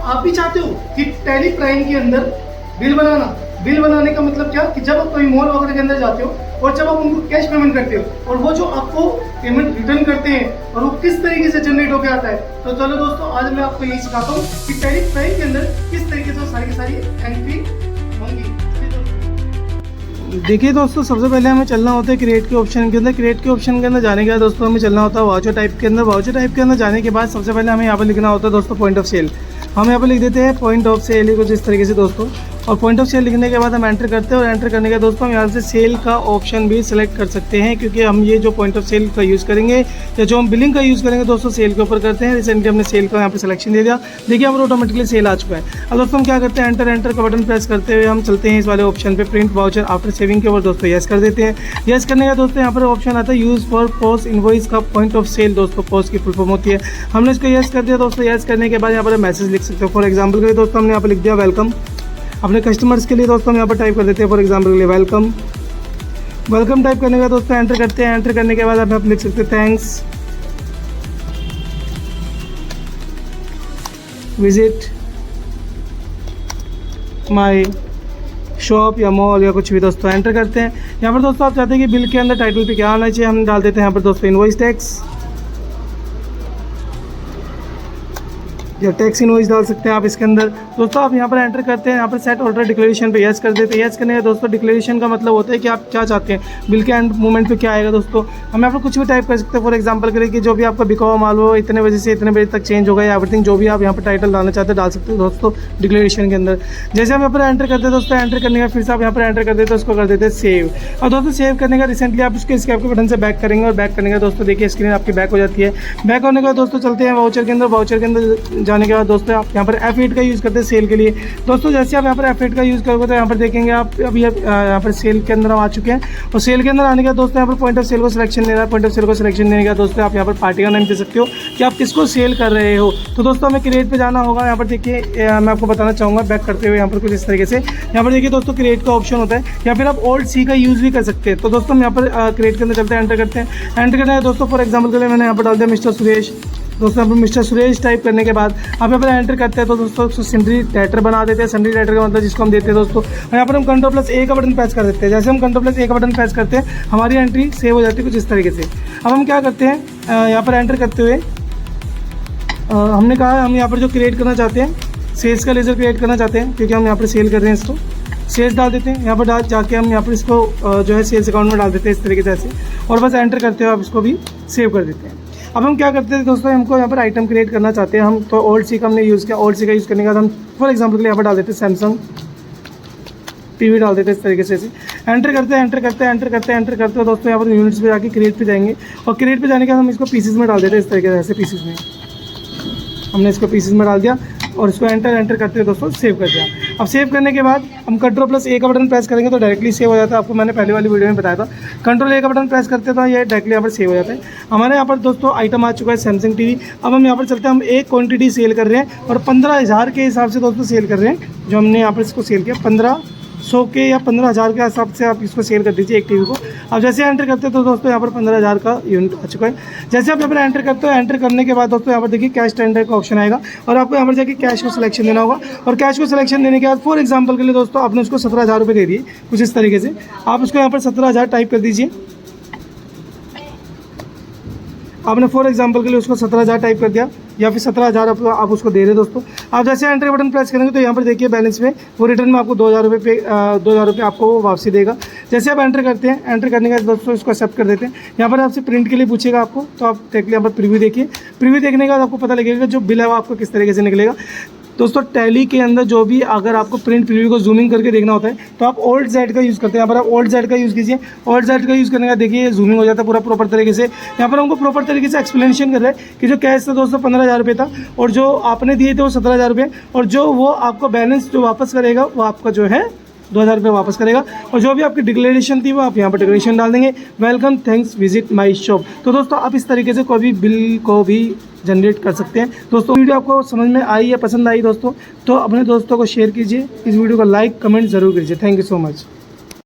आप भी चाहते हो कि टैली प्राइम के अंदर बिल बनाने का मतलब क्या कि जब आप कोई मॉल वगैरह के अंदर जाते हो और जब आप उनको कैश पेमेंट करते हो और वो जो आपको पेमेंट रिटर्न करते हैं और वो किस तरीके से जनरेट होकर आता है, तो चलो दोस्तों आज मैं आपको यही सिखाता हूँ कि टैली प्राइम के अंदर किस तरीके से सारी की सारी एंट्री होंगी। देखिए दोस्तों, सबसे पहले हमें चलना होता है क्रिएट के ऑप्शन के अंदर। क्रिएट के ऑप्शन के अंदर जाने के बाद दोस्तों हमें चलना होता है वाउचर टाइप के अंदर। वाउचर टाइप के अंदर जाने के बाद सबसे पहले हमें यहाँ पर लिखना होता है दोस्तों पॉइंट ऑफ सेल। हम यहाँ पर लिख देते हैं पॉइंट ऑफ सेल कुछ इस तरीके से दोस्तों। और पॉइंट ऑफ सेल लिखने के बाद हम एंटर करते हैं और एंटर करने के बाद दोस्तों हम यहाँ से सेल का ऑप्शन भी सिलेक्ट कर सकते हैं, क्योंकि हम ये जो पॉइंट ऑफ सेल का यूज़ करेंगे या जो हम बिलिंग का यूज़ करेंगे दोस्तों सेल के ऊपर करते हैं। रिसेंटली हमने सेल का यहाँ पर सिलेक्शन दे दिया, देखिए यहाँ पर ऑटोमेटिकली सेल आ चुका है। अब दोस्तों हम क्या करते हैं, एंटर का बटन प्रेस करते हुए हम चलते हैं इस वाले ऑप्शन पे प्रिंट वाउचर आफ्टर सेविंग के ऊपर दोस्तों यस कर देते हैं। यस करने का दोस्तों यहाँ पर ऑप्शन आता है यूज़ फॉर पोस्ट इनवॉइस का पॉइंट ऑफ सेल दोस्तों, पोस्ट की फुल फॉर्म होती है। हमने इसको यस कर दिया दोस्तों। यस करने के बाद यहाँ पर मैसेज लिख सकते हो। फॉर एग्जाम्पल के लिए दोस्तों हमने यहाँ पर लिख दिया वेलकम। अपने कस्टमर्स के लिए दोस्तों हम यहाँ पर टाइप कर देते हैं फॉर एग्जाम्पल के लिए वेलकम टाइप करने का दोस्तों एंटर करते हैं। एंटर करने के बाद आप लिख सकते हैं थैंक्स विजिट माय शॉप या मॉल या कुछ भी दोस्तों एंटर करते हैं। यहाँ पर दोस्तों आप चाहते हैं कि बिल के अंदर टाइटल पे क्या आना चाहिए, हम डाल देते हैं यहाँ पर दोस्तों इनवॉइस टैक्स या टैक्स इनवॉइस डाल सकते हैं आप इसके अंदर। दोस्तों आप यहाँ पर एंटर करते हैं, यहाँ पर सेट ऑर्डर डिक्लेरेशन पे यस कर देते हैं। यस करने का दोस्तों डिक्लेरेशन का मतलब होता है कि आप क्या चाहते हैं, बिल के एंड मोमेंट पे क्या आएगा दोस्तों। हम यहाँ पर कुछ भी टाइप कर सकते हैं। फॉर एग्जांपल करें कि जो भी आपका बिका हुआ माल हो इतने बजे से इतने बजे तक चेंज होगा या एवरीथिंग जो भी आप यहाँ पर टाइटल डालना चाहते हैं डाल सकते हो दोस्तों डिक्लेरेशन के अंदर। जैसे हम यहाँ पर एंटर करते हैं दोस्तों, एंटर करने का फिर से आप यहाँ पर एंटर कर देते हैं, उसको कर देते हैं सेव। और दोस्तों सेव करने का रिसेंटली आप उसके स्कैप के बटन से बैक करेंगे और बैक करने का दोस्तों देखिए स्क्रीन आपकी बैक हो जाती है। बैक होने के बाद दोस्तों चलते हैं वाउचर के अंदर। वाउचर के अंदर जाने के बाद दोस्तों आप यहाँ पर F8 का यूज़ करते हैं सेल के लिए दोस्तों। जैसे आप यहाँ पर F8 का यूज़ करोगे तो यहाँ पर देखेंगे आप अभी यहाँ पर सेल के अंदर हम आ चुके हैं। और सेल के अंदर आने का दोस्तों यहाँ पर पॉइंट ऑफ सेल को सिलेक्शन लेना है। पॉइंट ऑफ सेल को सिलेक्शन देने का दोस्तों आप यहाँ पर पार्टी का नाम दे सकते हो कि आप किसको सेल कर रहे हो। तो दोस्तों हमें क्रिएट पे जाना होगा। यहाँ पर देखिए मैं आपको बताना चाहूँगा बैक करते हुए यहाँ पर कुछ इस तरीके से। यहाँ पर देखिए दोस्तों क्रिएट का ऑप्शन होता है या फिर आप ओल्ड सी का यूज़ भी कर सकते हैं। तो दोस्तों हम यहाँ पर क्रिएट के अंदर चलते हैं, एंटर करते हैं। एंटर करना है दोस्तों फॉर एग्जाम्पल के लिए मैंने यहाँ पर डाल दिया मिस्टर सुरेश। दोस्तों यहाँ पर मिस्टर सुरेश टाइप करने के बाद आप यहाँ पर एंटर करते हैं तो दोस्तों सन्ड्री डायरेक्टर बना देते हैं। सन्ड्री डायरेक्टर का मतलब जिसको हम देते हैं दोस्तों। और यहाँ पर हम Ctrl+A का बटन प्रेस कर देते हैं। जैसे हम Ctrl+A का बटन प्रेस करते हैं हमारी एंट्री सेव हो जाती है कुछ इस तरीके से। अब हम क्या करते हैं, यहाँ पर एंटर करते हुए हमने कहा हम यहाँ पर जो क्रिएट करना चाहते हैं सेल्स का लेजर क्रिएट करना चाहते हैं, क्योंकि हम यहाँ पर सेल कर रहे हैं इसको। सेल्स डाल देते हैं यहाँ पर जाके हम यहाँ पर इसको जो है सेल्स अकाउंट में डाल देते हैं इस तरीके से ऐसे, और बस एंटर करते हुए आप इसको भी सेव कर देते हैं। अब हम क्या करते हैं दोस्तों, हमको यहाँ पर आइटम क्रिएट करना चाहते हैं हम, तो ओल्ड सी का हमने यूज़ किया। ओल्ड सी का यूज़ करने के बाद हम फॉर एग्जांपल के लिए यहाँ पर डाल देते हैं सैमसंग टीवी डाल देते हैं इस तरीके से एंटर करते हैं दोस्तों। यहाँ पर यूनिट्स पे जाके क्रिएट पे जाएंगे और क्रिएट पे जाने के बाद हम इसको पीसेस में डाल देते हैं इस तरीके से ऐसे पीसेस में। हमने इसको पीसेस में डाल दिया और इसको एंटर करते हैं दोस्तों, सेव कर दिया। अब सेव करने के बाद हम Ctrl+A का बटन प्रेस करेंगे तो डायरेक्टली सेव हो जाता है। आपको मैंने पहले वाली वीडियो में बताया था, Ctrl+A का बटन प्रेस करते तो ये डायरेक्टली यहाँ पर सेव हो जाता है। हमारे यहाँ पर दोस्तों आइटम आ चुका है सैमसंग टीवी। अब हम यहाँ पर चलते हैं, हम एक क्वांटिटी सेल कर रहे हैं और 15,000 के हिसाब से दोस्तों सेल कर रहे हैं। जो हमने यहाँ पर इसको सेल किया 1500 के या 15,000 के हिसाब से आप इसको सेल कर दीजिए एक टीवी को। अब जैसे एंटर करते हैं तो दोस्तों यहाँ पर 15,000 का यूनिट आ चुका है। जैसे आप यहाँ पर एंटर करते हो, एंटर करने के बाद दोस्तों यहाँ पर देखिए कैश टेंडर का ऑप्शन आएगा और आपको यहाँ पर जाके कैश को सिलेक्शन देना होगा। और कैश को सिलेक्शन देने के बाद फॉर एग्जांपल के लिए दोस्तों आपने उसको 17,000 रुपये दे दिए कुछ इस तरीके से। आप उसको यहाँ पर 17,000 टाइप कर दीजिए। आपने फॉर एग्जांपल के लिए उसको 17,000 टाइप कर दिया या फिर 17,000 आप उसको दे रहे दोस्तों। आप जैसे एंटर बटन प्रेस करेंगे तो यहाँ पर देखिए बैलेंस में वो रिटर्न में आपको 2,000 रुपये आपको वो वापसी देगा। जैसे आप एंटर करते हैं, एंटर करने के बाद दोस्तों इसको एक्सेप्ट कर देते हैं। यहाँ पर आपसे प्रिंट के लिए पूछेगा आपको, तो आप देखिए यहाँ पर प्रीव्यू देखिए। प्रीव्यू देखने के बाद आपको पता लगेगा जो बिल है वो आपको किस तरीके से निकलेगा दोस्तों। टैली के अंदर जो भी अगर आपको प्रिंट प्रीव्यू को जूमिंग करके देखना होता है तो आप Alt Z का यूज़ करते हैं। यहाँ पर आप Alt Z का यूज़ कीजिए। Alt Z का यूज़ करने का देखिए जूमिंग हो जाता है पूरा प्रॉपर तरीके से। यहाँ पर हमको प्रॉपर तरीके से एक्सप्लेनेशन कर रहा है कि जो कैश था दोस्तों 15,000 रुपये था और जो आपने दिए थे वो 17,000 रुपये, और जो वो आपको बैलेंस जो वापस करेगा वो आपका जो है 2,000 रुपये वापस करेगा। और जो भी आपकी डिक्लेरेशन थी वो आप यहाँ पर डिक्लेरेशन डाल देंगे, welcome thanks visit my shop. तो दोस्तों आप इस तरीके से कोई भी बिल को भी जनरेट कर सकते हैं। दोस्तों वीडियो आपको समझ में आई या पसंद आई दोस्तों तो अपने दोस्तों को शेयर कीजिए, इस वीडियो को लाइक कमेंट ज़रूर कीजिए। Thank you so much.